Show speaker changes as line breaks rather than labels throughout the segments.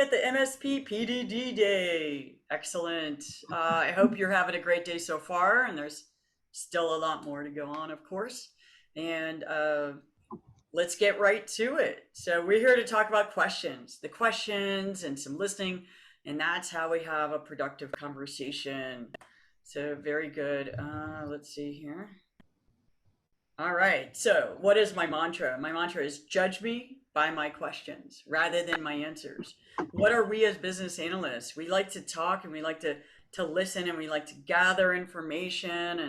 at the MSP PDD Day. Excellent. I hope you're having a great day so far, and there's still a lot more to go on, of course. And let's get right to it. So we're here to talk about the questions and some listening, and that's how we have a productive conversation. So very good. Let's see here. All right. So what is my mantra? My mantra is judge me by my questions rather than my answers. What are we as business analysts? We like to talk and we like to listen and we like to gather information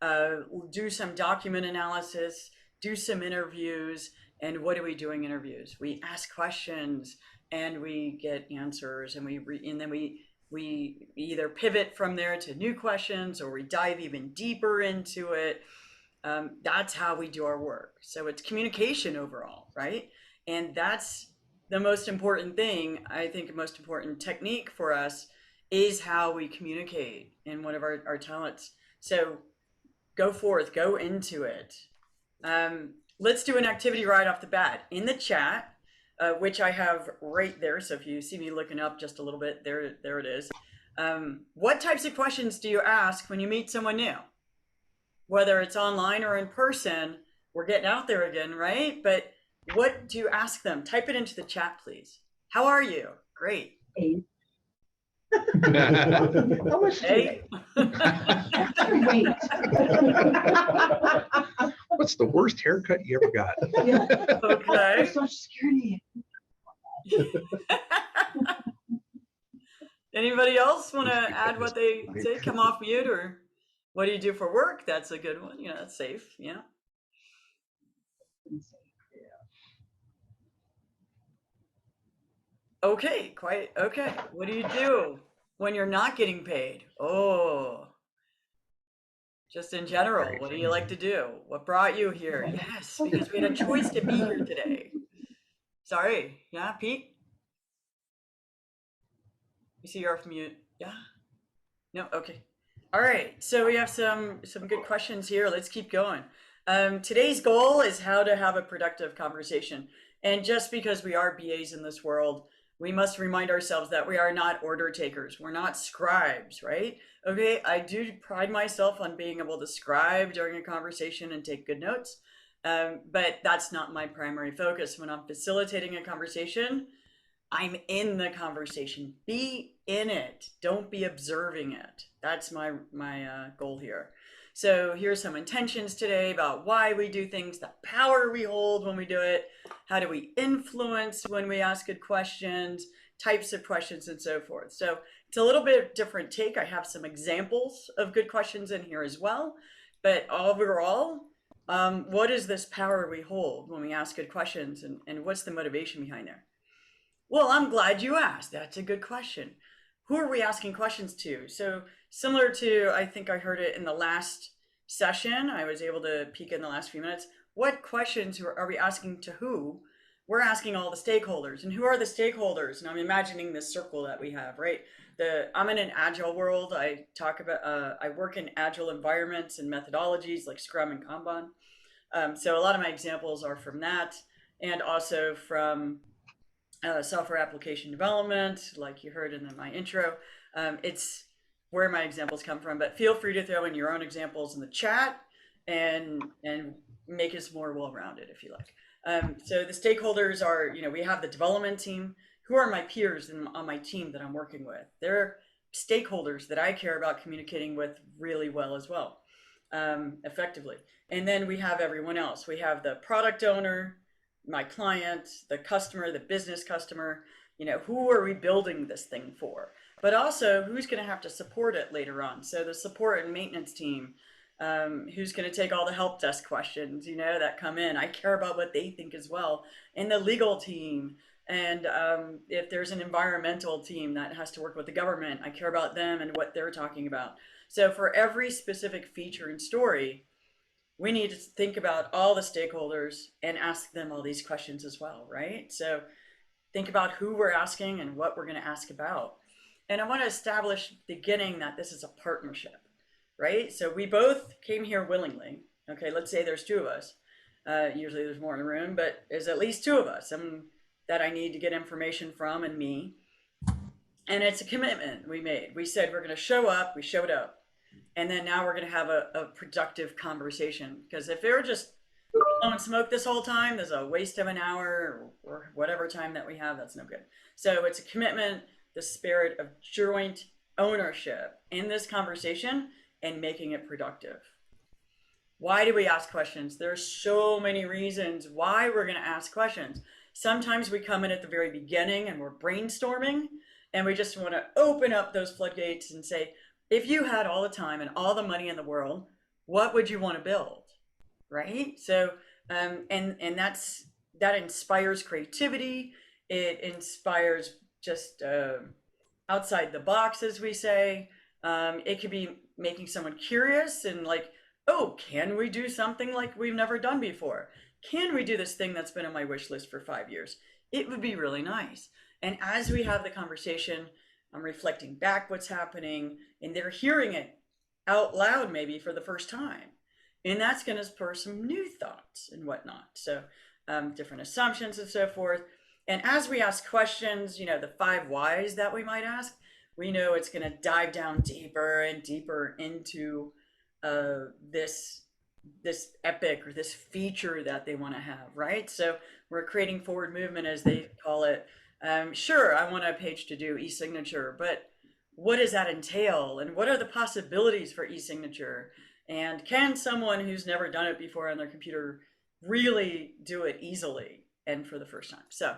and do some document analysis, do some interviews. And what are we doing interviews? We ask questions and we get answers and then we either pivot from there to new questions or we dive even deeper into it. That's how we do our work. So it's communication overall, right? And that's the most important thing. I think the most important technique for us is how we communicate in one of our talents. So go forth, go into it. Let's do an activity right off the bat. In the chat, which I have right there, so if you see me looking up just a little bit, there it is. What types of questions do you ask when you meet someone new? Whether it's online or in person, we're getting out there again, right? But what do you ask them? Type it into the chat, please. How are you? Great.
Hey.
How much
Hey.
Wait.
What's the worst haircut you ever got?
Yeah.
Okay.
There's so much security.
Anybody else want to add what they say? Come off mute, or what do you do for work? That's a good one. You know, that's safe. Yeah. Okay, quite okay. What do you do when you're not getting paid? Oh, just in general, what do you like to do? What brought you here? Yes, because we had a choice to be here today. Sorry. Yeah, Pete? You see you're off mute. Yeah? No? Okay. All right. So we have some good questions here. Let's keep going. Today's goal is how to have a productive conversation. And just because we are BAs in this world, we must remind ourselves that we are not order takers. We're not scribes, right? Okay, I do pride myself on being able to scribe during a conversation and take good notes, but that's not my primary focus. When I'm facilitating a conversation, I'm in the conversation. Be in it. Don't be observing it. That's my goal here. So here's some intentions today about why we do things, the power we hold when we do it, how do we influence when we ask good questions, types of questions, and so forth. So it's a little bit different take. I have some examples of good questions in here as well. But overall, what is this power we hold when we ask good questions, and what's the motivation behind there? Well, I'm glad you asked. That's a good question. Who are we asking questions to? So similar to, I think I heard it in the last session, I was able to peek in the last few minutes. What questions are we asking to who? We're asking all the stakeholders. And who are the stakeholders? And I'm imagining this circle that we have, right? I'm in an agile world. I work in agile environments and methodologies like Scrum and Kanban. So a lot of my examples are from that, and also from software application development, like you heard in my intro. It's where my examples come from, but feel free to throw in your own examples in the chat and make us more well-rounded if you like. So the stakeholders are, we have the development team. Who are my peers on my team that I'm working with? They're stakeholders that I care about communicating with really well as well, effectively. And then we have everyone else. We have the product owner, my client, the customer, the business customer, who are we building this thing for? But also who's going to have to support it later on. So the support and maintenance team, who's going to take all the help desk questions, that come in. I care about what they think as well. And the legal team. And if there's an environmental team that has to work with the government, I care about them and what they're talking about. So for every specific feature and story, we need to think about all the stakeholders and ask them all these questions as well, right? So think about who we're asking and what we're going to ask about. And I want to establish beginning that this is a partnership, right? So we both came here willingly. Okay, let's say there's two of us. Usually there's more in the room, but there's at least two of us that I need to get information from, and me. And it's a commitment we made. We said we're going to show up. We showed up. And then now we're going to have a productive conversation. Because if they were just blowing smoke this whole time, there's a waste of an hour or whatever time that we have. That's no good. So it's a commitment, the spirit of joint ownership in this conversation and making it productive. Why do we ask questions? There's so many reasons why we're going to ask questions. Sometimes we come in at the very beginning and we're brainstorming and we just want to open up those floodgates and say, if you had all the time and all the money in the world, what would you want to build? Right? So, and that inspires creativity. It inspires just outside the box, as we say. It could be making someone curious and like, oh, can we do something like we've never done before? Can we do this thing that's been on my wish list for 5 years? It would be really nice. And as we have the conversation, I'm reflecting back what's happening, and they're hearing it out loud maybe for the first time. And that's going to spur some new thoughts and whatnot. So different assumptions and so forth. And as we ask questions, the 5 whys that we might ask, we know it's going to dive down deeper and deeper into this epic or this feature that they want to have, right? So we're creating forward movement, as they call it. Sure, I want a page to do e-signature, but what does that entail? And what are the possibilities for e-signature? And can someone who's never done it before on their computer really do it easily and for the first time? So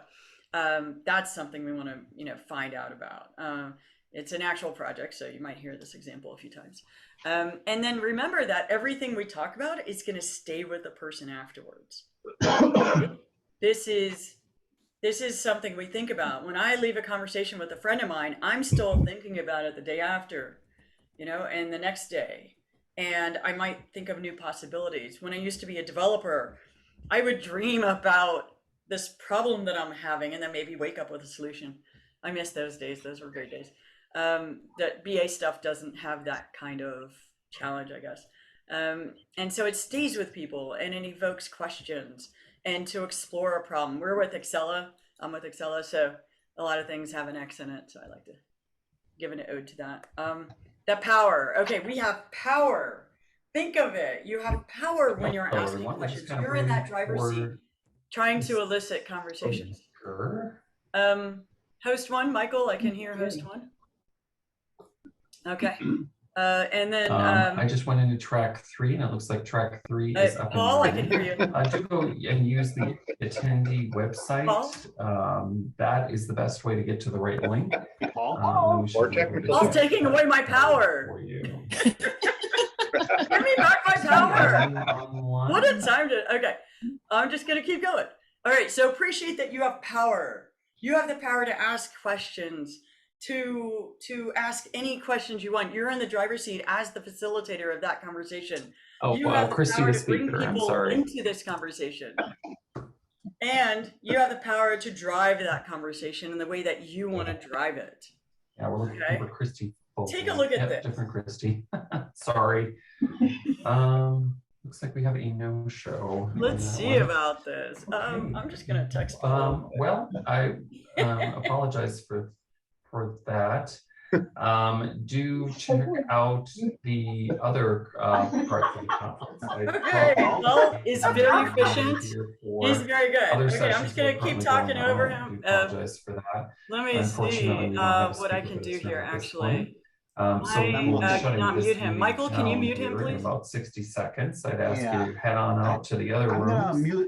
that's something we want to find out about. It's an actual project, so you might hear this example a few times. And then remember that everything we talk about is going to stay with the person afterwards. This is something we think about. When I leave a conversation with a friend of mine, I'm still thinking about it the day after, and the next day. And I might think of new possibilities. When I used to be a developer, I would dream about this problem that I'm having and then maybe wake up with a solution. I miss those days. Those were great days. That BA stuff doesn't have that kind of challenge, I guess. And so it stays with people and it evokes questions and to explore a problem. We're with Excella. I'm with Excella, so a lot of things have an X in it. So I like to give an ode to that. That power. Okay, we have power. Think of it. You have power when you're asking questions. You're in that driver's seat, trying to elicit conversations. Host 1, Michael, I can hear host 1. Okay. And then
I just went into track 3 and it looks like track 3 is up
Paul,
and
I can hear you.
do go and use the attendee website. That is the best way to get to the right link.
Or technical.
Paul's taking away my power.
For you.
Give me back my power. What a time to, okay. I'm just going to keep going. All right. So appreciate that you have power. You have the power to ask questions, to ask any questions you want. You're in the driver's seat as the facilitator of that conversation. You have the
Christy,
power
the
to bring
speaker. I'm
people
sorry.
into this conversation. And you have the power to drive that conversation in the way that you want to drive it.
Yeah, we're looking for Christy.
Take a look at this.
Different Christy. Sorry. Looks like we have a no-show.
Let's see about this. I'm just gonna text.
Well, I apologize for that. Do check out the other parts of the conference.
Okay, well, he's very efficient. He's very good. Okay, I'm just gonna keep talking over him.
I apologize for that.
Let me see what I can do here, actually.
So we'll be shutting
cannot
this
mute him.
meeting
Michael, can you
down
mute him,
here in
please?
about 60 seconds. I'd ask you to head on out to the other rooms and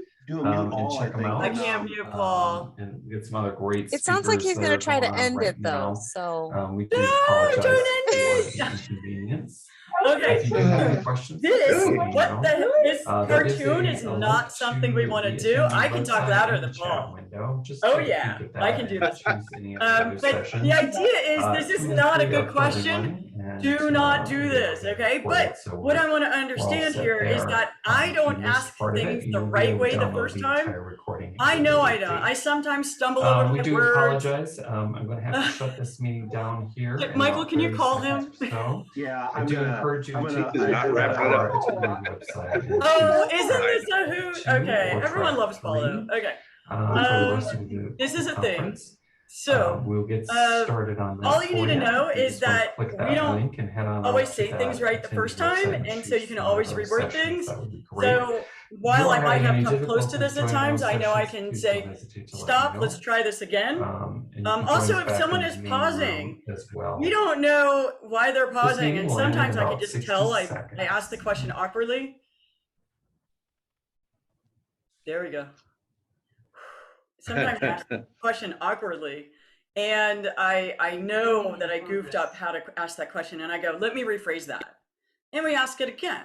check them out.
I can't mute Paul.
And get some other great
It sounds like he's
speakers
going to try
that
to
are going on
end
right
it though.
now.
So
We do
No,
apologize
don't end
for
it.
the inconvenience.
Okay.
If you do have any questions,
This,
let me
what
know.
the hell? This
There is
cartoon
a
is
link
not something we
to
want to
the
do.
attendee
I can talk
website
louder
in the
than
chat
Paul.
window. Just
Oh
take a
yeah,
peek at
I
that
can do
and
this.
choose any of the other
But
sessions.
the idea is this is
Feel
not a
free
good
to
question.
and,
Do not do
we
this,
don't
okay?
record
But
it, so
what I want to
we're all
understand
set
here is
there.
that I
If you
don't
missed
ask
part of it,
things the
you'll be
right
able to
way the
download
first
the
time.
entire recording
I know I
immediately.
don't. I sometimes stumble over
We
my
do
words.
apologize. I'm going to have to shut this meeting down here. in
Michael,
about
can you
30
call
seconds
him?
or So.
Yeah,
I do encourage you to
This is not wrapping it up.
attendee website. and
Oh,
choose
isn't
track
this a hoot?
2
Okay,
or
everyone
track
loves Paul though.
3,
Okay.
for the rest of the
This is a thing.
conference.
So
we'll get
uh,
started on that.
all you need to know
You
is
just want to
that
click
we
that
don't
link and head on
always
out to
say things
that
right the
attendee
first time,
website and
and so you
choose
can
one of
always
those
reword
sessions.
things.
That would be great.
So
If
while
you
I
are
might
having
have
any
come close to
difficulties
this at
joining
times,
those
I know I
sessions,
can
please don't
say,
hesitate to let me
stop,
know.
let's try this again.
And you can join
Also,
us
if
back
someone
in
is
the main
pausing,
room as well.
we don't know why they're
This
pausing,
meeting
and
will end in
sometimes I can
about
just
60
tell.
seconds.
I ask the question awkwardly. There we go. Sometimes I ask the question awkwardly, and I know that I goofed up how to ask that question, and I go, let me rephrase that. And we ask it again.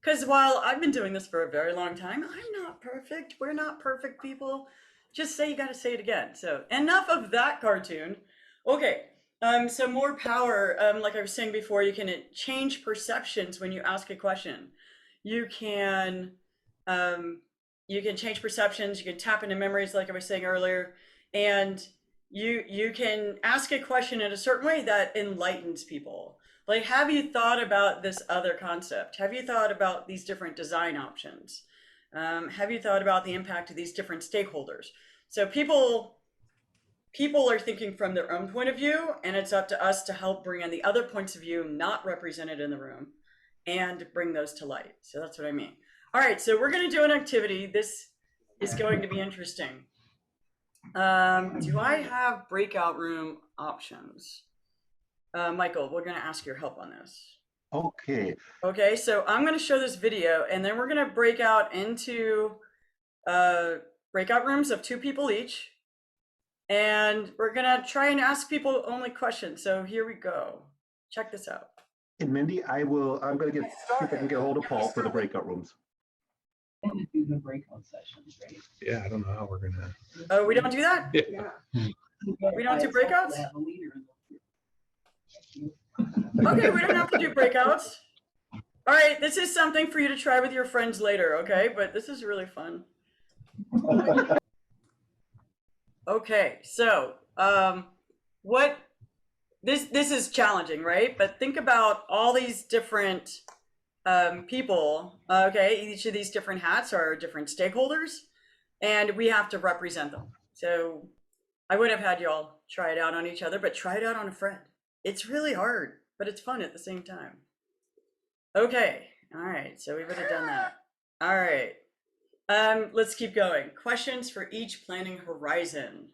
Because while I've been doing this for a very long time, I'm not perfect. We're not perfect people. Just say you got to say it again. So enough of that cartoon. Okay. So more power. Like I was saying before, you can change perceptions when you ask a question. You can um, you can change perceptions. You can tap into memories, like I was saying earlier, and you can ask a question in a certain way that enlightens people. Like, have you thought about this other concept? Have you thought about these different design options? Have you thought about the impact of these different stakeholders? So people are thinking from their own point of view, and it's up to us to help bring in the other points of view not represented in the room and bring those to light. So that's what I mean. All right, so we're going to do an activity. This is going to be interesting. Do I have breakout room options? Michael, we're going to ask your help on this.
Okay.
Okay, so I'm going to show this video, and then we're going to break out into breakout rooms of 2 people each. And we're going to try and ask people only questions. So here we go. Check this out.
And Mindy, I'm going to see if I can get a hold of Paul for the breakout rooms.
And do the breakout sessions, right?
Yeah, I don't know how we're going to.
Oh, we don't do that?
Yeah.
We don't do breakouts?
Have a leader in the-
Okay, we don't have to do breakouts. All right, this is something for you to try with your friends later, okay? But this is really fun. Okay, so what this is challenging, right? But think about all these different people. Okay, each of these different hats are different stakeholders, and we have to represent them. So I would have had y'all try it out on each other, but try it out on a friend. It's really hard, but it's fun at the same time. Okay, all right, so we would have done that. All right, let's keep going. Questions for each planning horizon.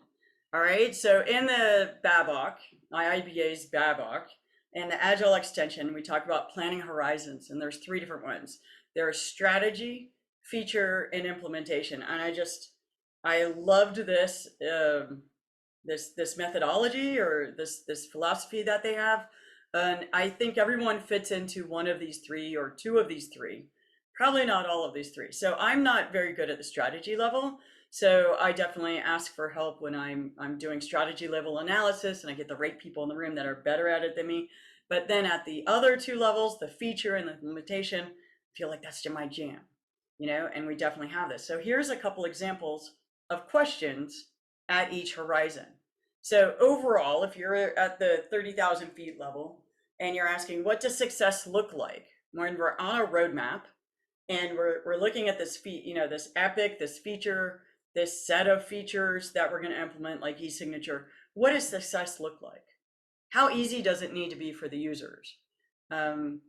All right, so in the BABOK, IIBA's BABOK, and the Agile extension, we talk about planning horizons, and there's 3 different ones. There's strategy, feature, and implementation. And I loved this this methodology or this philosophy that they have. And I think everyone fits into one of these 3 or 2 of these 3, probably not all of these 3. So I'm not very good at the strategy level. So I definitely ask for help when I'm doing strategy level analysis, and I get the right people in the room that are better at it than me. But then at the other 2 levels, the feature and the implementation, I feel like that's my jam, and we definitely have this. So here's a couple examples of questions at each horizon. So overall, if you're at the 30,000 feet level and you're asking, what does success look like when we're on a roadmap and we're looking at this this epic, this feature, this set of features that we're going to implement, like e-signature, what does success look like? How easy does it need to be for the users? And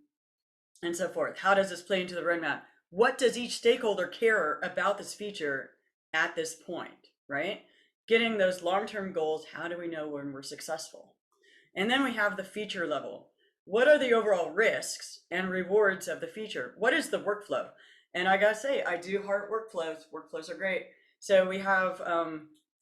so forth. How does this play into the roadmap? What does each stakeholder care about this feature at this point, right? Getting those long-term goals, how do we know when we're successful? And then we have the feature level. What are the overall risks and rewards of the feature? What is the workflow? And I gotta say, I do heart workflows. Workflows are great. So we have,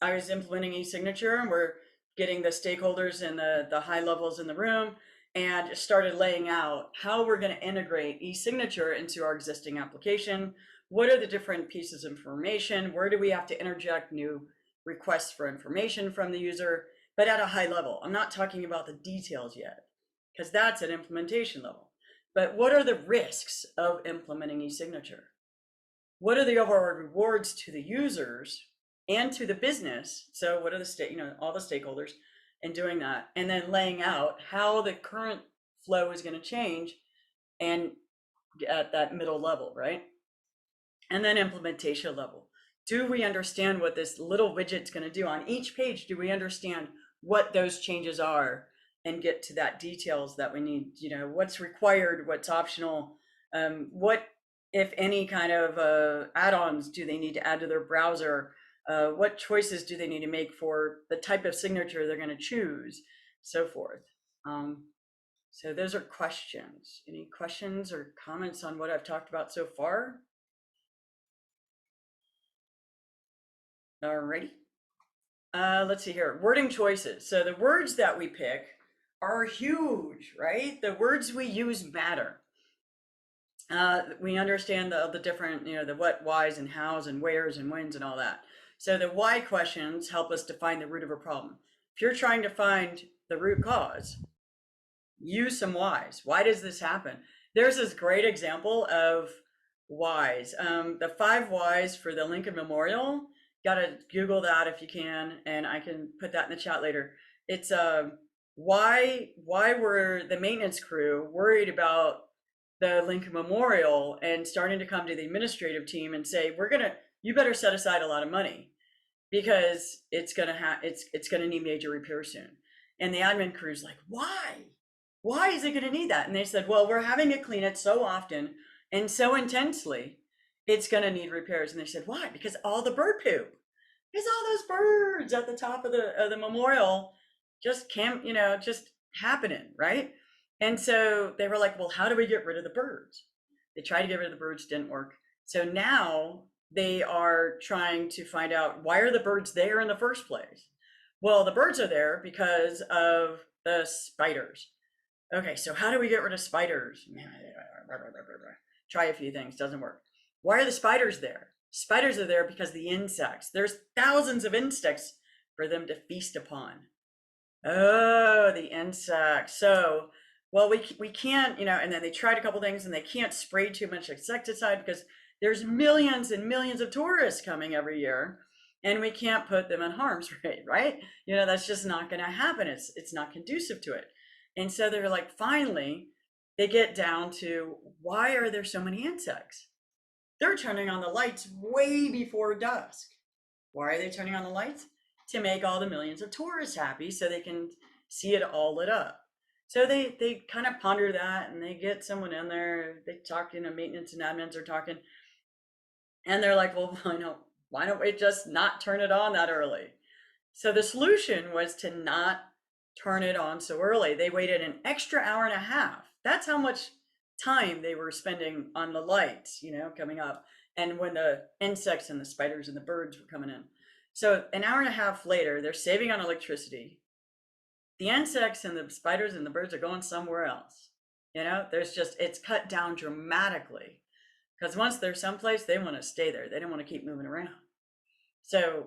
I was implementing e-signature, and we're getting the stakeholders and the high levels in the room, and just started laying out how we're going to integrate e-signature into our existing application. What are the different pieces of information? Where do we have to interject new requests for information from the user? But at a high level, I'm not talking about the details yet, because that's at implementation level. But what are the risks of implementing e-signature? What are the overall rewards to the users and to the business? So what are the all the stakeholders, and doing that, and then laying out how the current flow is going to change, and at that middle level, right? And then implementation level. Do we understand what this little widget's going to do on each page? Do we understand what those changes are and get to that details that we need, what's required, what's optional, what, if any, kind of add-ons do they need to add to their browser, what choices do they need to make for the type of signature they're going to choose, so forth. So those are questions. Any questions or comments on what I've talked about so far? Alrighty. Let's see here. Wording choices. So the words that we pick are huge, right? The words we use matter. We understand the different, the what, whys, and hows, and wheres, and whens, and all that. So the why questions help us define the root of a problem. If you're trying to find the root cause, use some whys. Why does this happen? There's this great example of whys. The 5 whys for the Lincoln Memorial. Gotta Google that if you can, and I can put that in the chat later. It's why were the maintenance crew worried about the Lincoln Memorial and starting to come to the administrative team and say, you better set aside a lot of money because it's gonna need major repair soon. And the admin crew's like, why is it gonna need that? And they said, well, we're having to clean it so often and so intensely, it's gonna need repairs. And they said, why? Because all the bird poop, because all those birds at the top of the memorial just just happening, right? And so they were like, well, how do we get rid of the birds? They tried to get rid of the birds, didn't work. So now they are trying to find out, why are the birds there in the first place? Well, the birds are there because of the spiders. Okay, so how do we get rid of spiders? Try a few things, doesn't work. Why are the spiders there? Spiders are there because of the insects. There's thousands of insects for them to feast upon. Oh, the insects. So, well, we can't, and then they tried a couple things and they can't spray too much insecticide because there's millions and millions of tourists coming every year and we can't put them in harm's way, right? That's just not going to happen. It's not conducive to it. And so they're like, finally, they get down to, why are there so many insects? They're turning on the lights way before dusk. Why are they turning on the lights? To make all the millions of tourists happy so they can see it all lit up. So they kind of ponder that and they get someone in there, they talk, maintenance and admins are talking. And they're like, well, why don't we just not turn it on that early? So the solution was to not turn it on so early. They waited an extra hour and a half. That's how much time they were spending on the lights, coming up. And when the insects and the spiders and the birds were coming in. So an hour and a half later, they're saving on electricity. The insects and the spiders and the birds are going somewhere else. It's cut down dramatically. Because once they're someplace, they want to stay there. They don't want to keep moving around. So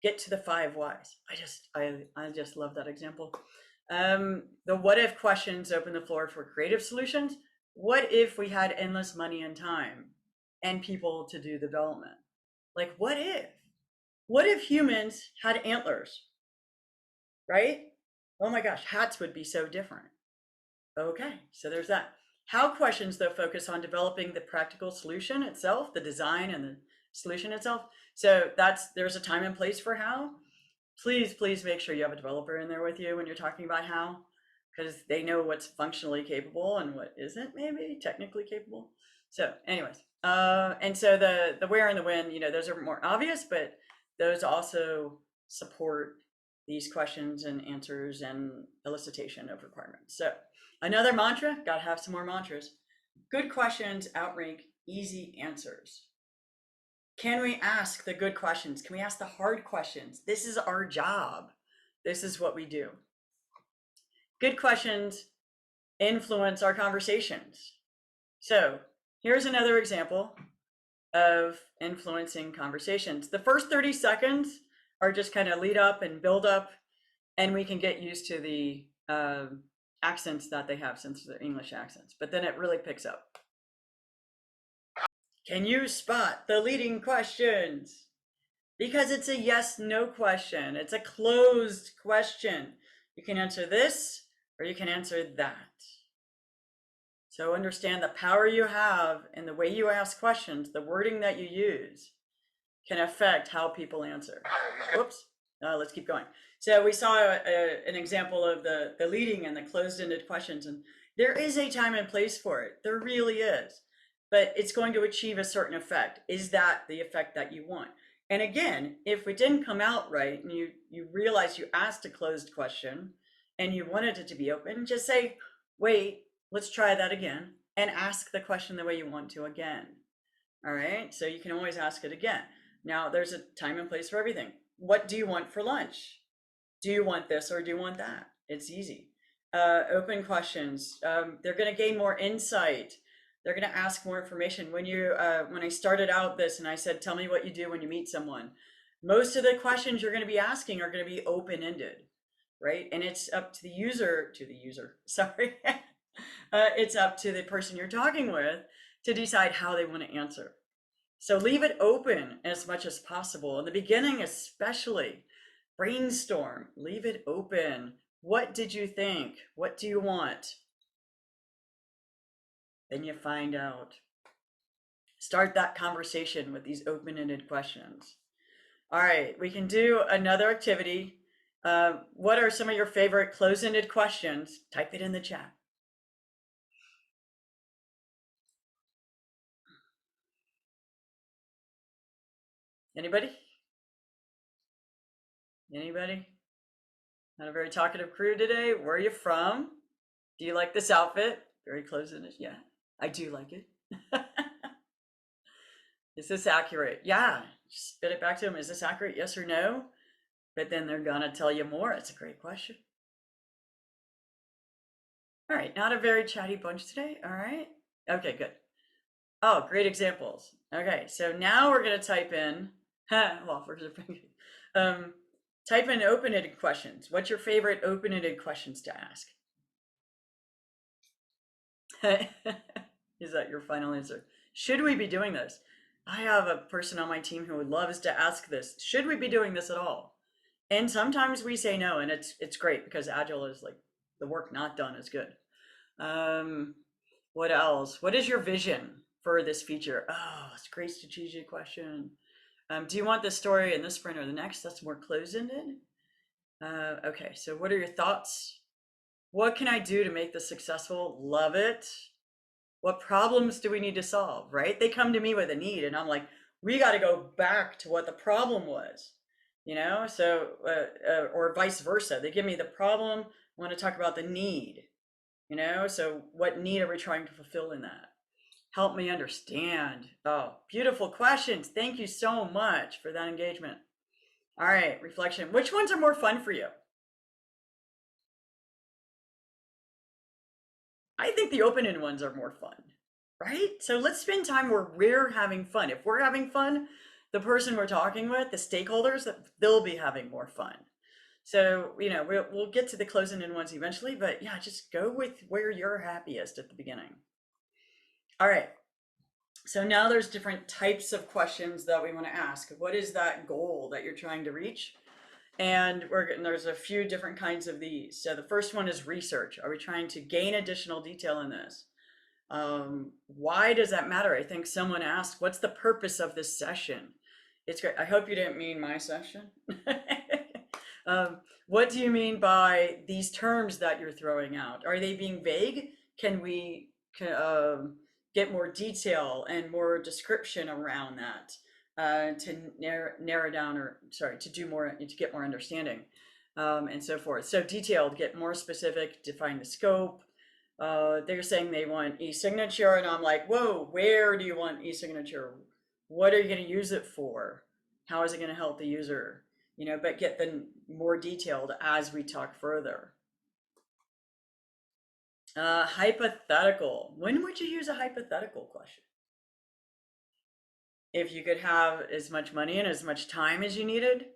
get to the 5 whys. I just love that example. The what if questions open the floor for creative solutions. What if we had endless money and time and people to do the development? Like, what if? What if humans had antlers, right? Oh my gosh, hats would be so different. Okay, so there's that. How questions, though, focus on developing the practical solution itself, the design and the solution itself. So there's a time and place for how. Please make sure you have a developer in there with you when you're talking about how, because they know what's functionally capable and what isn't maybe technically capable. So anyways, and so the where and the when, those are more obvious, but those also support these questions and answers and elicitation of requirements. So another mantra, got to have some more mantras. Good questions outrank easy answers. Can we ask the good questions? Can we ask the hard questions? This is our job. This is what we do. Good questions influence our conversations. So here's another example of influencing conversations. The first 30 seconds are just kind of lead up and build up, and we can get used to the accents that they have since they're English accents, but then it really picks up. Can you spot the leading questions? Because it's a yes/no question. It's a closed question. You can answer this or you can answer that. So understand the power you have and the way you ask questions, the wording that you use can affect how people answer. Whoops. Let's keep going. So we saw an example of the leading and the closed-ended questions, and there is a time and place for it. There really is, but it's going to achieve a certain effect. Is that the effect that you want? And again, if it didn't come out right and you realize you asked a closed question and you wanted it to be open, just say, wait, let's try that again, and ask the question the way you want to again. All right, so you can always ask it again. Now there's a time and place for everything. What do you want for lunch? Do you want this or do you want that? It's easy. Open questions. They're going to gain more insight. They're going to ask more information. When I started out this and I said, tell me what you do when you meet someone, most of the questions you're going to be asking are going to be open-ended, right? And it's up to the user, sorry. It's up to the person you're talking with to decide how they want to answer. So leave it open as much as possible. In the beginning, especially, brainstorm, leave it open. What did you think? What do you want? Then you find out. Start that conversation with these open-ended questions. All right, we can do another activity. What are some of your favorite close-ended questions? Type it in the chat. Anybody? Anybody? Not a very talkative crew today. Where are you from? Do you like this outfit? Very close-ended. Yeah, I do like it. Is this accurate? Yeah, spit it back to them. Is this accurate? Yes or no? But then they're gonna tell you more. It's a great question. All right, not a very chatty bunch today. All right. Okay, good. Oh, great examples. Okay, so now we're gonna type in, type in open-ended questions. What's your favorite open-ended questions to ask? Is that your final answer? Should we be doing this? I have a person on my team who loves to ask this. Should we be doing this at all? And sometimes we say no, and it's great because Agile is like the work not done is good. What else? What is your vision for this feature? Oh, it's a great strategic question. Do you want this story in this sprint or the next? That's more close-ended. Okay, so what are your thoughts? What can I do to make this successful? Love it. What problems do we need to solve, right? They come to me with a need and I'm like, we got to go back to what the problem was, you know? So, or vice versa. They give me the problem, I want to talk about the need, you know? So what need are we trying to fulfill in that? Help me understand. Oh, beautiful questions. Thank you so much for that engagement. All right, reflection. Which ones are more fun for you? I think the open-ended ones are more fun, right? So let's spend time where we're having fun. If we're having fun, the person we're talking with, the stakeholders, they'll be having more fun. So, you know, we'll get to the closing-in ones eventually, but yeah, just go with where you're happiest at the beginning. All right. So now there's different types of questions that we want to ask. What is that goal that you're trying to reach? And there's a few different kinds of these. So the first one is research. Are we trying to gain additional detail in this? Why does that matter? I think someone asked, what's the purpose of this session? It's great. I hope you didn't mean my session. What do you mean by these terms that you're throwing out? Are they being vague? Can we get more detail and more description around that? To narrow down, or sorry, to get more understanding, and so forth. So detailed, get more specific, define the scope. They're saying they want e-signature, and I'm like, whoa, where do you want e-signature? What are you going to use it for? How is it going to help the user? You know, but get them more detailed as we talk further. Hypothetical. When would you use a hypothetical question? If you could have as much money and as much time as you needed,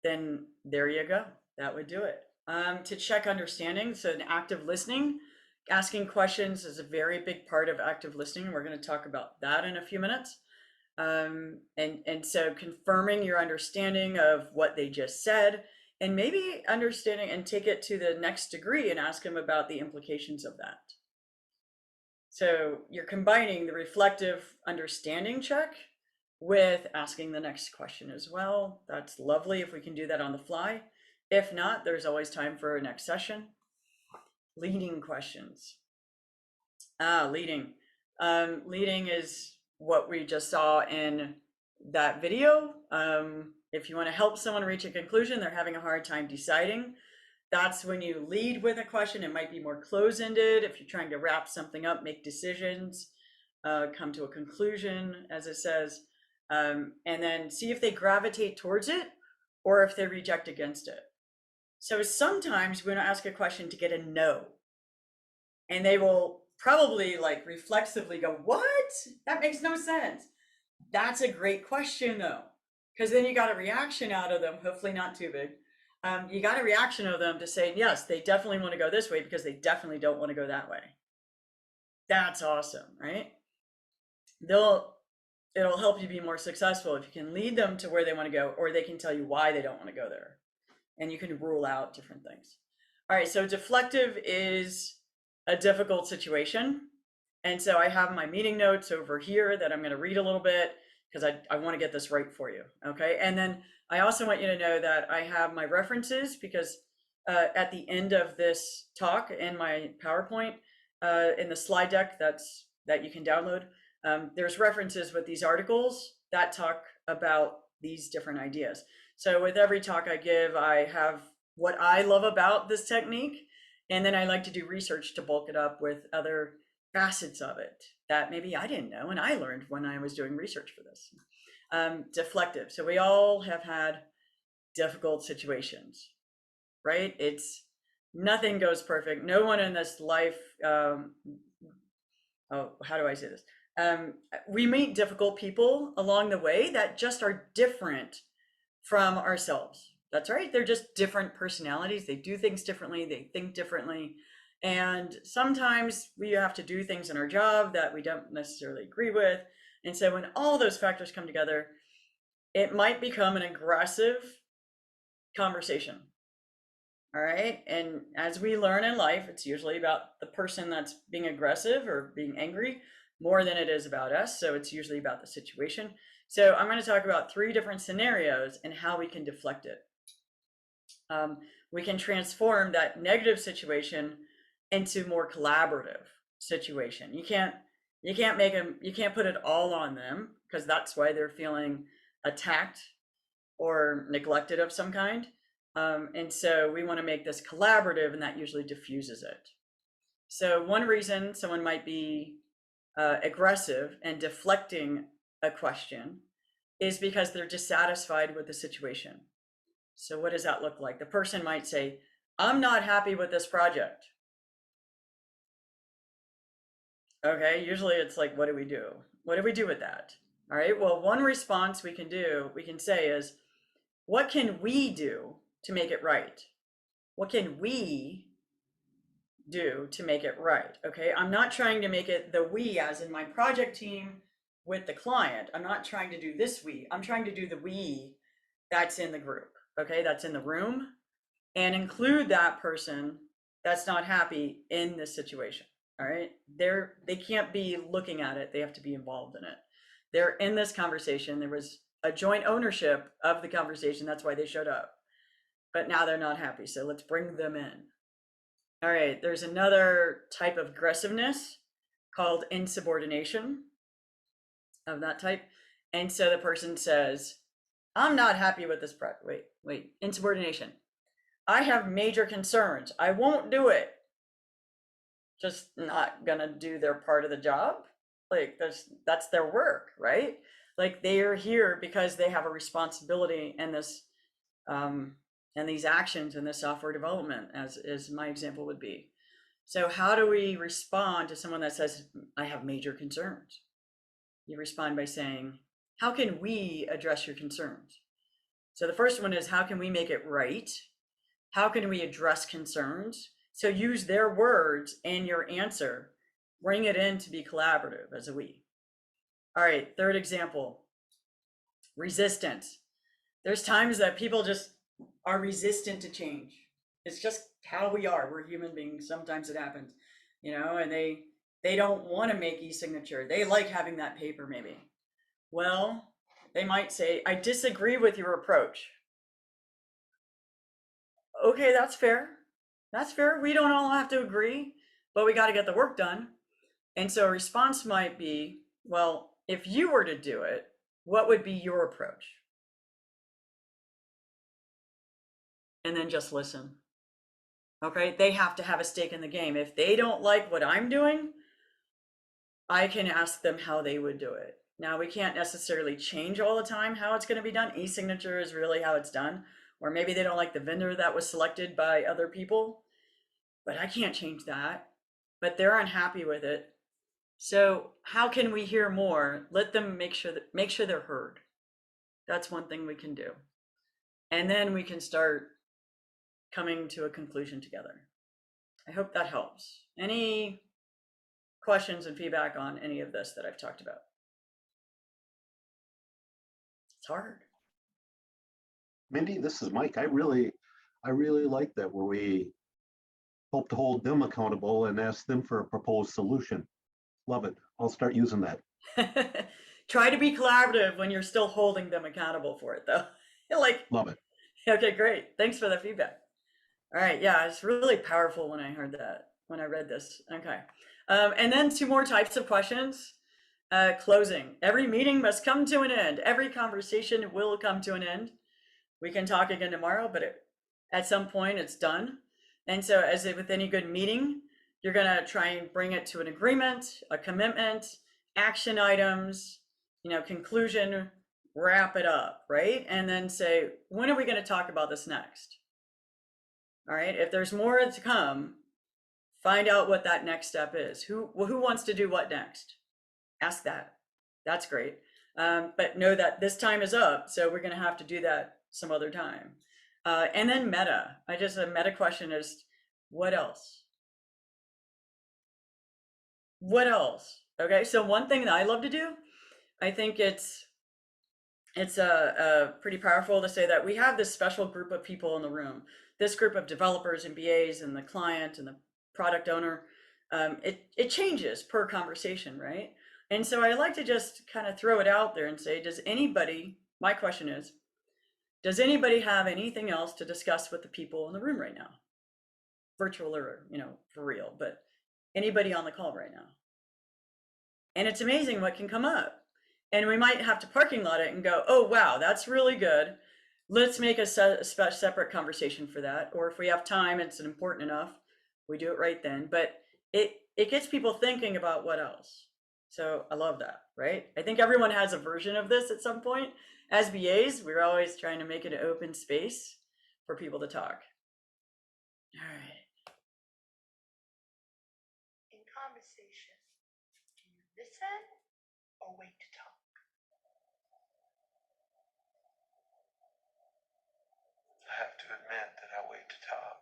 then there you go. That would do it. To check understanding, so an active listening, asking questions is a very big part of active listening. We're going to talk about that in a few minutes. And so confirming your understanding of what they just said, and maybe understanding and take it to the next degree and ask them about the implications of that. So you're combining the reflective understanding check with asking the next question as well. That's lovely if we can do that on the fly. If not, there's always time for a next session. Leading questions. Leading. Leading is what we just saw in that video. If you want to help someone reach a conclusion, they're having a hard time deciding. That's when you lead with a question. It might be more close-ended. If you're trying to wrap something up, make decisions, come to a conclusion, as it says, and then see if they gravitate towards it or if they reject against it. So sometimes we're going to ask a question to get a no. And they will probably like reflexively go, what? That makes no sense. That's a great question though, because then you got a reaction out of them, hopefully not too big. You got a reaction of them to say, yes, they definitely want to go this way because they definitely don't want to go that way. That's awesome, right? It'll help you be more successful if you can lead them to where they want to go, or they can tell you why they don't want to go there. And you can rule out different things. All right, so deflective is a difficult situation. And so I have my meeting notes over here that I'm going to read a little bit because I want to get this right for you. Okay, and then I also want you to know that I have my references because at the end of this talk in my PowerPoint, in the slide deck that you can download, there's references with these articles that talk about these different ideas. So with every talk I give, I have what I love about this technique, and then I like to do research to bulk it up with other facets of it that maybe I didn't know and I learned when I was doing research for this. Deflective. So we all have had difficult situations, right? Nothing goes perfect. No one in this life, how do I say this? We meet difficult people along the way that just are different from ourselves. That's right. They're just different personalities. They do things differently. They think differently. And sometimes we have to do things in our job that we don't necessarily agree with. And so when all those factors come together, it might become an aggressive conversation. All right. And as we learn in life, it's usually about the person that's being aggressive or being angry more than it is about us. So it's usually about the situation. So I'm going to talk about 3 different scenarios and how we can deflect it. We can transform that negative situation into more collaborative situation. You can't put it all on them because that's why they're feeling attacked or neglected of some kind. And so we want to make this collaborative, and that usually diffuses it. So one reason someone might be aggressive and deflecting a question is because they're dissatisfied with the situation. So what does that look like? The person might say, I'm not happy with this project. Okay, usually it's like, what do we do? What do we do with that? All right, well, one response we can say is, what can we do to make it right? What can we do to make it right? Okay, I'm not trying to make it the we as in my project team with the client. I'm not trying to do this we. I'm trying to do the we that's in the group. Okay, that's in the room, and include that person that's not happy in this situation. All right, they can't be looking at it. They have to be involved in it. They're in this conversation. There was a joint ownership of the conversation. That's why they showed up. But now they're not happy. So let's bring them in. All right, there's another type of aggressiveness called insubordination of that type. And so the person says, I'm not happy with this project. Wait, insubordination. I have major concerns. I won't do it. Just not gonna do their part of the job. Like that's their work, right? Like they are here because they have a responsibility in this, and these actions in this software development, as my example would be. So how do we respond to someone that says, I have major concerns? You respond by saying, how can we address your concerns? So the first one is, how can we make it right? How can we address concerns? So use their words in your answer. Bring it in to be collaborative as a we. All right, third example, resistance. There's times that people just are resistant to change. It's just how we are. We're human beings. Sometimes it happens, and they don't want to make e-signature. They like having that paper maybe. Well, they might say, I disagree with your approach. Okay, that's fair. That's fair. We don't all have to agree, but we got to get the work done. And so a response might be, well, if you were to do it, what would be your approach? And then just listen. Okay, they have to have a stake in the game. If they don't like what I'm doing, I can ask them how they would do it. Now, we can't necessarily change all the time how it's going to be done. E-signature is really how it's done. Or maybe they don't like the vendor that was selected by other people, but I can't change that. But they're unhappy with it. So how can we hear more? Let them make sure they're heard. That's one thing we can do. And then we can start coming to a conclusion together. I hope that helps. Any questions and feedback on any of this that I've talked about? It's hard.
Mindy, this is Mike. I really like that where we hope to hold them accountable and ask them for a proposed solution. Love it. I'll start using that.
Try to be collaborative when you're still holding them accountable for it, though. Like,
love it.
Okay, great. Thanks for the feedback. All right, yeah, it's really powerful when I heard that, when I read this. Okay, and then 2 more types of questions. Closing. Every meeting must come to an end. Every conversation will come to an end. We can talk again tomorrow, but at some point it's done. And so as with any good meeting, you're gonna try and bring it to an agreement, a commitment, action items, conclusion, wrap it up, right? And then say, when are we gonna talk about this next? All right, if there's more to come, find out what that next step is. Who wants to do what next? Ask that. That's great. But know that this time is up, so we're going to have to do that some other time. And then meta. A meta question is, what else? What else? Okay, so one thing that I love to do, I think it's pretty powerful to say that we have this special group of people in the room. This group of developers and BAs and the client and the product owner, it changes per conversation, right? And so I like to just kind of throw it out there and say, my question is, does anybody have anything else to discuss with the people in the room right now? Virtual or, for real, but anybody on the call right now? And it's amazing what can come up. And we might have to parking lot it and go, oh, wow, that's really good. Let's make a separate conversation for that. Or if we have time, it's important enough, we do it right then. But it gets people thinking about what else. So I love that, right? I think everyone has a version of this at some point. As BAs, we're always trying to make it an open space for people to talk. All right.
In conversation, do you listen or wait to talk?
I have to admit that I wait to talk,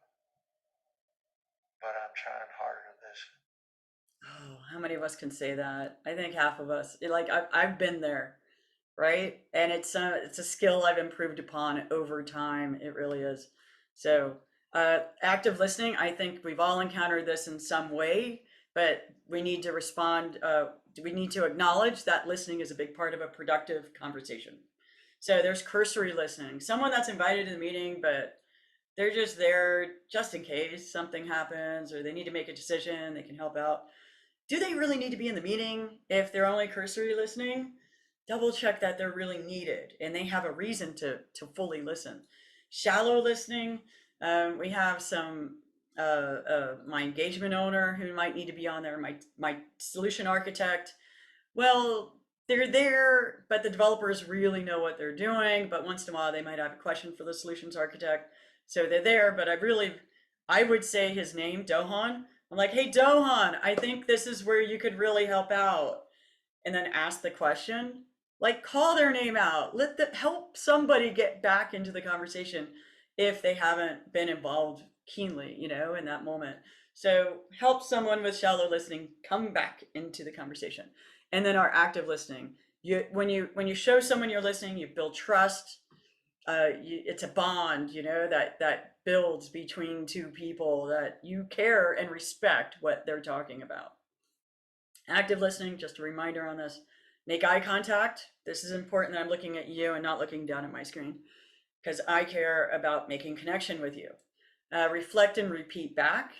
but I'm trying harder to listen.
Oh, how many of us can say that? I think half of us. I've been there, right? And it's a skill I've improved upon over time. It really is. So active listening, I think we've all encountered this in some way, but we need to respond. We need to acknowledge that listening is a big part of a productive conversation. So there's cursory listening, someone that's invited to the meeting, but they're just there just in case something happens or they need to make a decision, they can help out. Do they really need to be in the meeting? If they're only cursory listening, double check that they're really needed and they have a reason to fully listen. Shallow listening, we have my engagement owner who might need to be on there, my solution architect. Well, they're there, but the developers really know what they're doing, but once in a while they might have a question for the solutions architect. So they're there, but I would say his name, Dohan. I'm like, hey, Dohan, I think this is where you could really help out. And then ask the question, like call their name out, help somebody get back into the conversation if they haven't been involved keenly, in that moment. So help someone with shallow listening come back into the conversation. And then our active listening, when you show someone you're listening, you build trust. It's a bond, that builds between two people, that you care and respect what they're talking about. Active listening, just a reminder on this, Make eye contact. This is important that I'm looking at you and not looking down at my screen, because I care about making connection with you. Reflect and repeat back.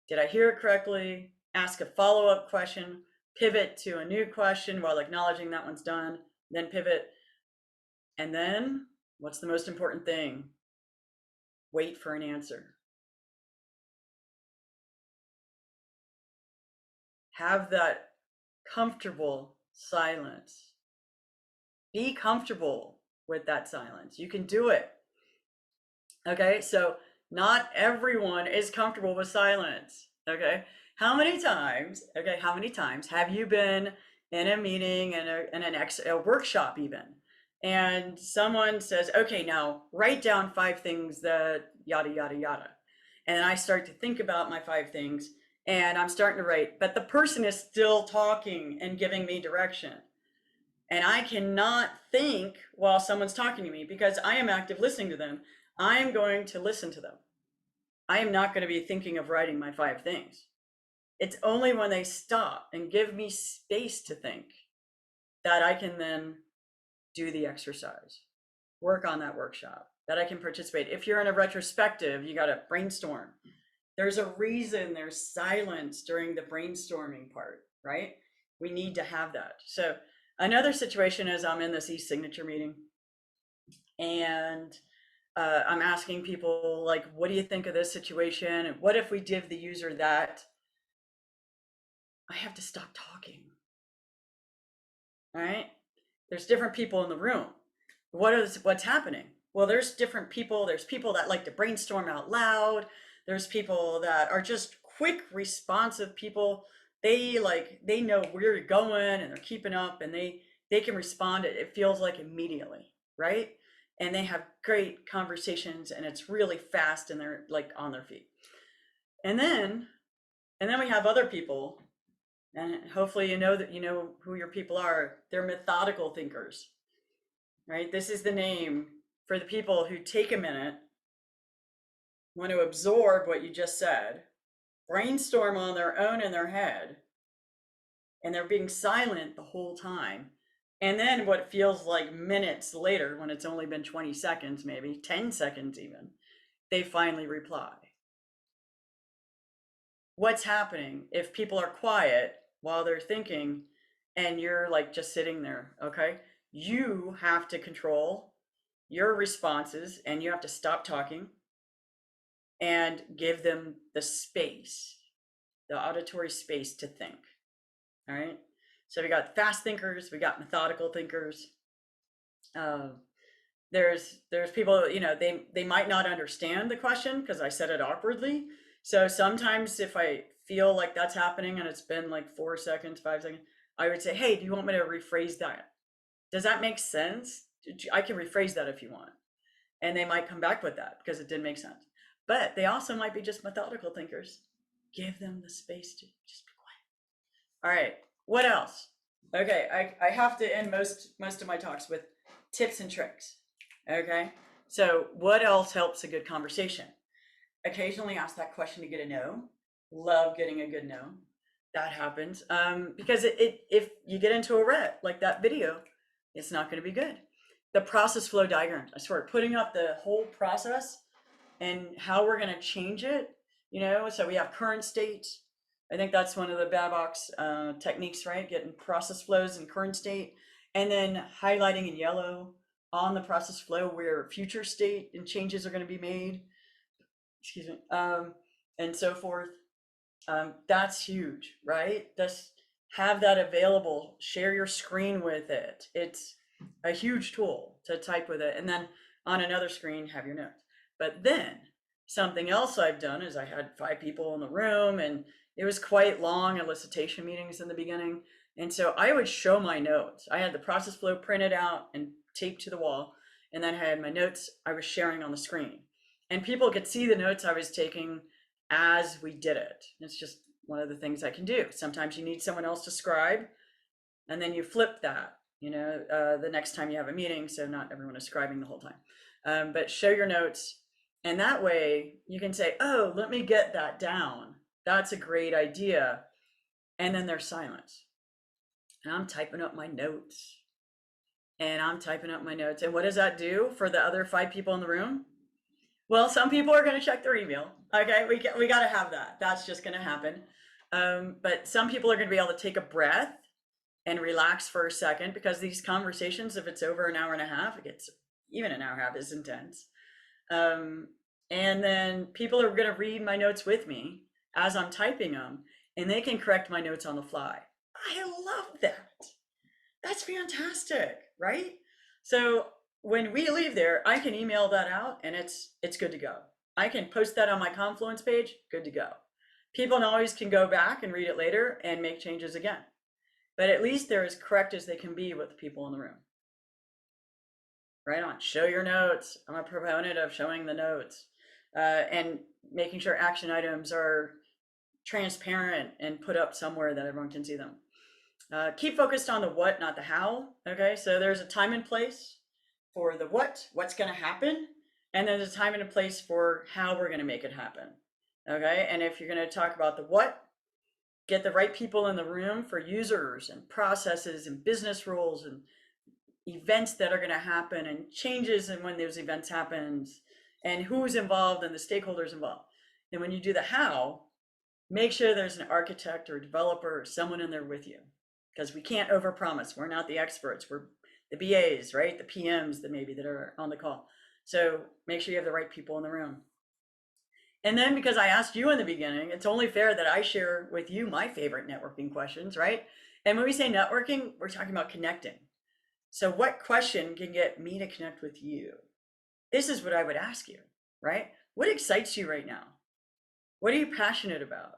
Did I hear it correctly? Ask a follow-up question. Pivot to a new question while acknowledging that one's done. Then pivot. And then, what's the most important thing? Wait for an answer. Have that comfortable silence. Be comfortable with that silence. You can do it. Okay, so not everyone is comfortable with silence. Okay, how many times have you been in a meeting and a workshop even, and someone says, okay, now write down 5 things that yada yada yada, and then I start to think about my 5 things and I'm starting to write, but the person is still talking and giving me direction, and I cannot think while someone's talking to me because I am active listening to them. I am going to listen to them. I am not going to be thinking of writing my 5 things. It's only when they stop and give me space to think that I can then do the exercise, work on that workshop, that I can participate. If you're in a retrospective, you got to brainstorm. There's a reason there's silence during the brainstorming part, right? We need to have that. So another situation is I'm in this e-signature meeting and I'm asking people, like, what do you think of this situation? And what if we give the user that? I have to stop talking. All right. There's different people in the room. What's happening? Well, there's different people. There's people that like to brainstorm out loud. There's people that are just quick, responsive people. They know where you're going and they're keeping up, and they can respond. It feels like immediately, right? And they have great conversations, and it's really fast, and they're like on their feet. And then we have other people, and hopefully you know who your people are. They're methodical thinkers, right? This is the name for the people who take a minute, want to absorb what you just said, brainstorm on their own in their head, and they're being silent the whole time. And then what feels like minutes later, when it's only been 20 seconds, maybe 10 seconds even, they finally reply. What's happening if people are quiet while they're thinking and you're like just sitting there? Okay, you have to control your responses and you have to stop talking and give them the space, the auditory space to think. All right, so we got fast thinkers, we got methodical thinkers. There's people, they might not understand the question because I said it awkwardly. So sometimes if I feel like that's happening and it's been like 4 seconds, 5 seconds, I would say, hey, do you want me to rephrase that? Does that make sense? I can rephrase that if you want. And they might come back with that because it didn't make sense. But they also might be just methodical thinkers. Give them the space to just be quiet. All right, what else? Okay, I have to end most of my talks with tips and tricks. Okay, so what else helps a good conversation? Occasionally ask that question to get a no. Love getting a good no. That happens because if you get into a rut like that video, it's not going to be good. The process flow diagram, I swear, putting up the whole process and how we're going to change it, so we have current state. I think that's one of the Babcock's techniques, right? Getting process flows in current state, and then highlighting in yellow on the process flow where future state and changes are going to be made. Excuse me, and so forth. That's huge, right? Just have that available. Share your screen with it. It's a huge tool to type with it, and then on another screen have your notes. But then something else I've done is I had 5 people in the room, and it was quite long elicitation meetings in the beginning. And so I would show my notes. I had the process flow printed out and taped to the wall, and then I had my notes I was sharing on the screen. And people could see the notes I was taking as we did it. It's just one of the things I can do. Sometimes you need someone else to scribe, and then you flip that, the next time you have a meeting, so not everyone is scribing the whole time. But show your notes, and that way you can say, oh, let me get that down. That's a great idea. And then there's silence. and I'm typing up my notes. And I'm typing up my notes. And what does that do for the other 5 people in the room? Well, some people are going to check their email. Okay, we got to have that. That's just going to happen. But some people are going to be able to take a breath and relax for a second, because these conversations, if it's over an hour and a half, it gets even an hour and a half is intense. And then people are going to read my notes with me as I'm typing them, and they can correct my notes on the fly. I love that. That's fantastic, right? So when we leave there, I can email that out and it's good to go. I can post that on my Confluence page, good to go. People always can go back and read it later and make changes again. But at least they're as correct as they can be with the people in the room. Right on. Show your notes. I'm a proponent of showing the notes and making sure action items are transparent and put up somewhere that everyone can see them. Keep focused on the what, not the how. Okay, so there's a time and place for the what's going to happen, and then there's a time and a place for how we're going to make it happen. Okay, and if you're going to talk about the what, get the right people in the room for users and processes and business rules and events that are going to happen and changes and when those events happens and who's involved and the stakeholders involved. And when you do the how, make sure there's an architect or developer or someone in there with you, because we can't overpromise. We're not the experts. We're the BAs, right? The PMs that maybe that are on the call. So make sure you have the right people in the room. And then, because I asked you in the beginning, it's only fair that I share with you my favorite networking questions, right? And when we say networking, we're talking about connecting. So what question can get me to connect with you? This is what I would ask you, right? What excites you right now? What are you passionate about?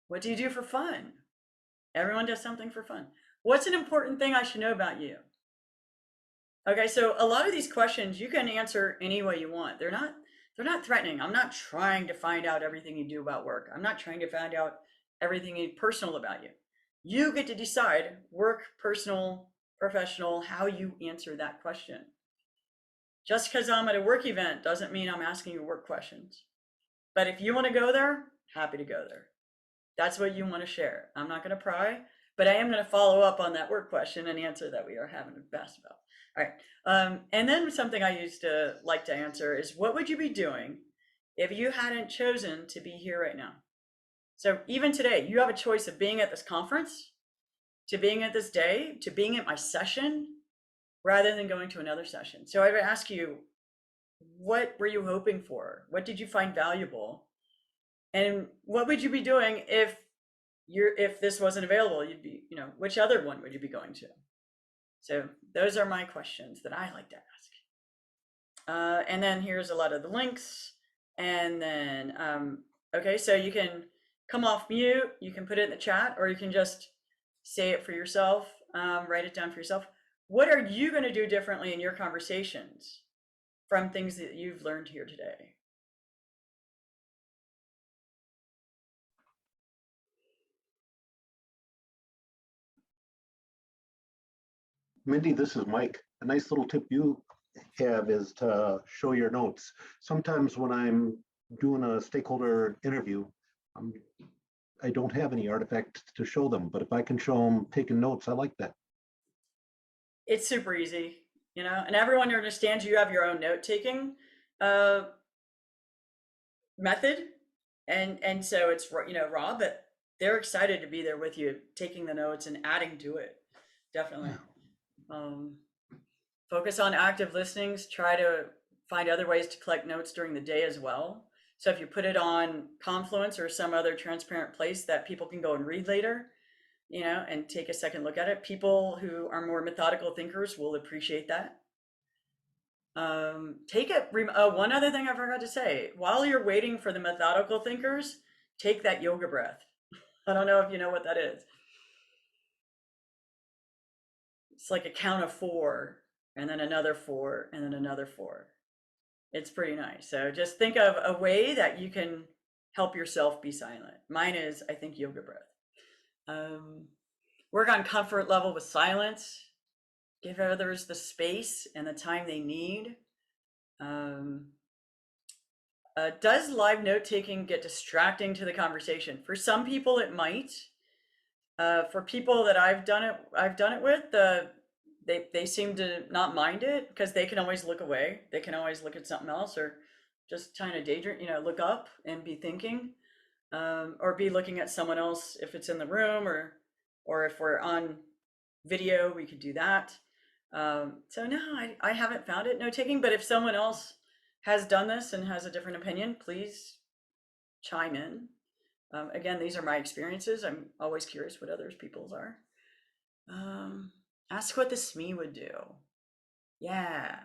What do you do for fun? Everyone does something for fun. What's an important thing I should know about you? Okay, so a lot of these questions you can answer any way you want. They're not threatening. I'm not trying to find out everything you do about work. I'm not trying to find out everything personal about you. You get to decide, work, personal, professional, how you answer that question. Just because I'm at a work event doesn't mean I'm asking you work questions. But if you want to go there, happy to go there. That's what you want to share. I'm not going to pry, but I am going to follow up on that work question and answer that we are having a best about. All right. And then something I used to like to answer is, what would you be doing if you hadn't chosen to be here right now? So even today, you have a choice of being at this conference, to being at this day, to being at my session, rather than going to another session. So I would ask you, what were you hoping for? What did you find valuable? And what would you be doing if this wasn't available? You'd be, which other one would you be going to? So those are my questions that I like to ask. And then here's a lot of the links. And then, okay, so you can come off mute, you can put it in the chat, or you can just say it for yourself, write it down for yourself. What are you going to do differently in your conversations from things that you've learned here today?
Mindy, this is Mike. A nice little tip you have is to show your notes. Sometimes when I'm doing a stakeholder interview, I don't have any artifacts to show them, but if I can show them taking notes, I like that.
It's super easy, and everyone understands you have your own note-taking method. And so it's, raw, but they're excited to be there with you, taking the notes and adding to it. Definitely. Focus on active listenings. Try to find other ways to collect notes during the day as well. So if you put it on Confluence or some other transparent place that people can go and read later, and take a second look at it, people who are more methodical thinkers will appreciate that. One other thing I forgot to say, while you're waiting for the methodical thinkers, take that yoga breath. I don't know if you know what that is. It's like a count of 4, and then another 4, and then another 4. It's pretty nice. So just think of a way that you can help yourself be silent. Mine is, I think, yoga breath. Work on comfort level with silence. Give others the space and the time they need. Does live note taking get distracting to the conversation? For some people, it might. For people that I've done it with, they seem to not mind it because they can always look away. They can always look at something else or just trying to daydream, look up and be thinking, or be looking at someone else if it's in the room, or if we're on video, we could do that. So no, I haven't found it note taking, but if someone else has done this and has a different opinion, please chime in. Again, these are my experiences. I'm always curious what others people's are. Ask what the SME would do. Yeah.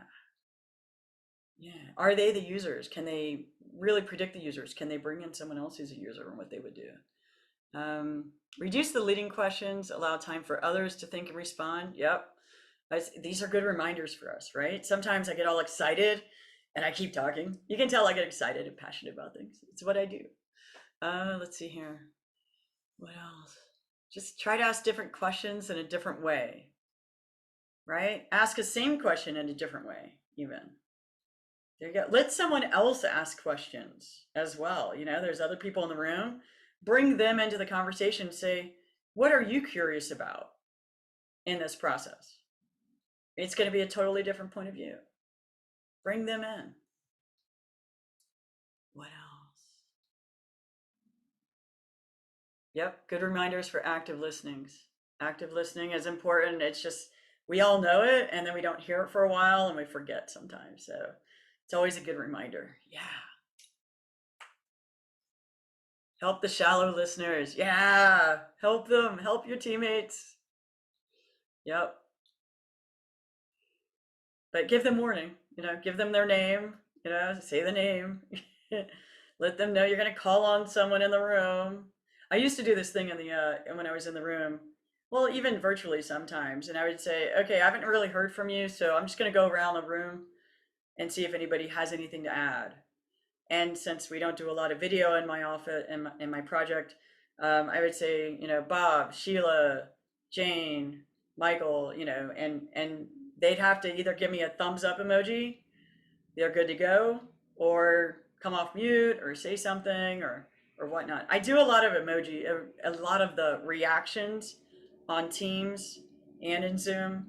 Yeah. Are they the users? Can they really predict the users? Can they bring in someone else who's a user and what they would do? Reduce the leading questions, allow time for others to think and respond. Yep. These are good reminders for us, right? Sometimes I get all excited and I keep talking. You can tell I get excited and passionate about things. It's what I do. Let's see here. What else? Just try to ask different questions in a different way, right? Ask the same question in a different way, even. There you go. Let someone else ask questions as well. There's other people in the room. Bring them into the conversation. Say, what are you curious about in this process? It's going to be a totally different point of view. Bring them in. What else? Yep, good reminders for active listenings. Active listening is important. It's just, we all know it, and then we don't hear it for a while, and we forget sometimes. So it's always a good reminder. Yeah. Help the shallow listeners. Yeah. Help them. Help your teammates. Yep. But give them warning. Give them their name. Say the name. Let them know you're going to call on someone in the room. I used to do this thing when I was in the room, well, even virtually sometimes, and I would say, okay, I haven't really heard from you, so I'm just going to go around the room and see if anybody has anything to add. And since we don't do a lot of video in my office, in my project, I would say, Bob, Sheila, Jane, Michael, and they'd have to either give me a thumbs up emoji, they're good to go, or come off mute or say something or whatnot. I do a lot of emoji, a lot of the reactions on Teams and in Zoom,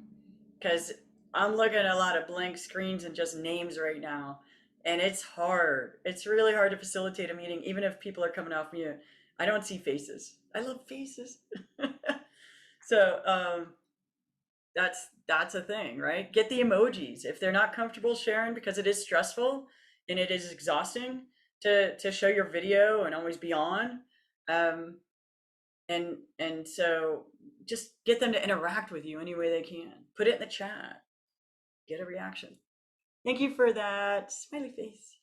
because I'm looking at a lot of blank screens and just names right now. And it's hard. It's really hard to facilitate a meeting, even if people are coming off mute. I don't see faces. I love faces. So that's a thing, right? Get the emojis. If they're not comfortable sharing, because it is stressful and it is exhausting to show your video and always be on. And so just get them to interact with you any way they can. Put it in the chat. Get a reaction. Thank you for that smiley face.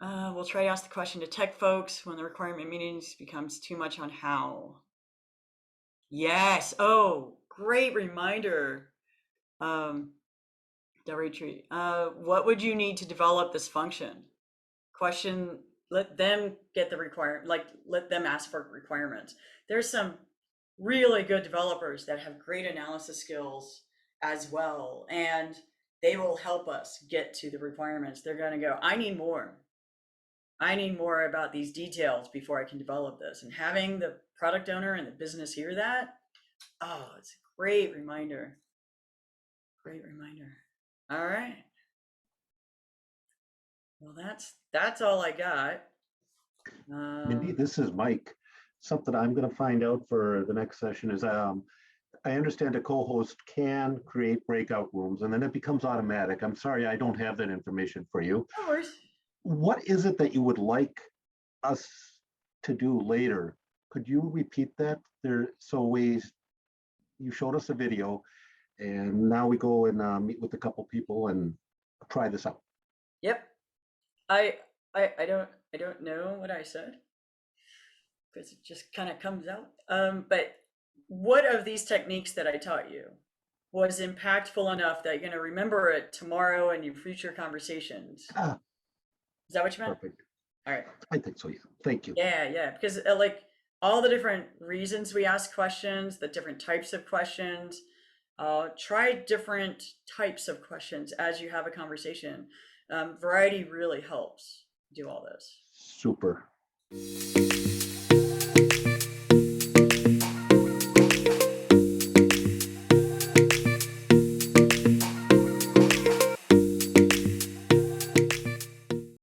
We'll try to ask the question to tech folks when the requirement meetings becomes too much on how. Yes. Oh, great reminder. Dimitri, what would you need to develop this function? Question, let them get the requirement, let them ask for requirements. There's some really good developers that have great analysis skills as well, and they will help us get to the requirements. They're going to go, I need more. I need more about these details before I can develop this. And having the product owner and the business hear that, oh, it's a great reminder. Great reminder. All right. Well, that's all I got.
Mindy, this is Mike. Something I'm going to find out for the next session is I understand a co-host can create breakout rooms and then it becomes automatic. I'm sorry, I don't have that information for you.
No worries.
What is it that you would like us to do later? Could you repeat that? You showed us a video and now we go and meet with a couple people and try this out.
Yep. I don't know what I said because it just kind of comes out. But what of these techniques that I taught you was impactful enough that you're going to remember it tomorrow in your future conversations? Is that what you meant?
Perfect.
All right.
I think so, yeah. Thank you.
Yeah, because like all the different reasons we ask questions, the different types of questions, try different types of questions as you have a conversation. Variety really helps do all this.
Super.